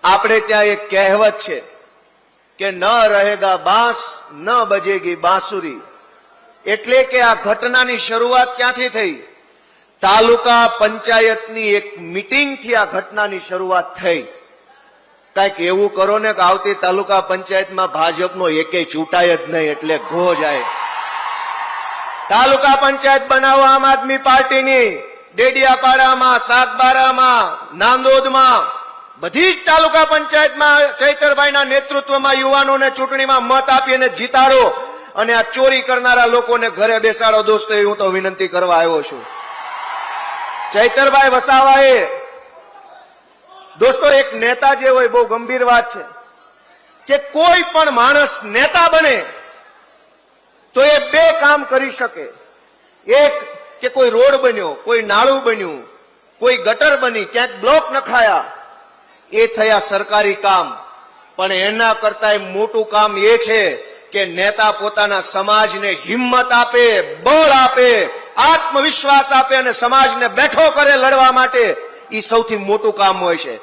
આપણે ત્યાં એક કહેવત છે કે ન રહેગા બાંસ ન બજેગી બાંસુરી, એટલે કે આ ઘટનાની શરૂઆત ક્યાંથી થઈ? તાલુકા પંચાયતની એક મીટિંગથી આ ઘટનાની શરૂઆત થઈ. કઈક એવું કરો ને કે આવતી તાલુકા પંચાયતમાં ભાજપનો એકેય ચૂંટાય જ નહીં, એટલે ઘો જાય. તાલુકા પંચાયત બનાવો આમ આદમી પાર્ટીની, ડેડિયાપાડામાં, સાગબારામાં, નાંદોદમાં, બધી જ તાલુકા પંચાયતમાં ચૈતરભાઈના નેતૃત્વમાં યુવાનોને ચૂંટણીમાં મત આપી અને જીતાડો, અને આ ચોરી કરનારા લોકોને ઘરે બેસાડો. દોસ્તો, એ હું તો વિનંતી કરવા આવ્યો છું. ચૈતરભાઈ વસાવાએ, દોસ્તો, એક નેતા જે હોય, બહુ ગંભીર વાત છે કે કોઈ પણ માણસ નેતા બને તો એ બે કામ કરી શકે. એક કે કોઈ રોડ બન્યો, કોઈ નાળું બન્યું, કોઈ ગટર બની, ક્યાંક બ્લોક નખાયા, એ થયા સરકારી કામ. પણ એના કરતા મોટું કામ એ છે કે નેતા પોતાના સમાજને હિંમત આપે, બળ આપે, આત્મવિશ્વાસ આપે અને સમાજને બેઠો કરે લડવા માટે. એ સૌથી મોટું કામ હોય છે.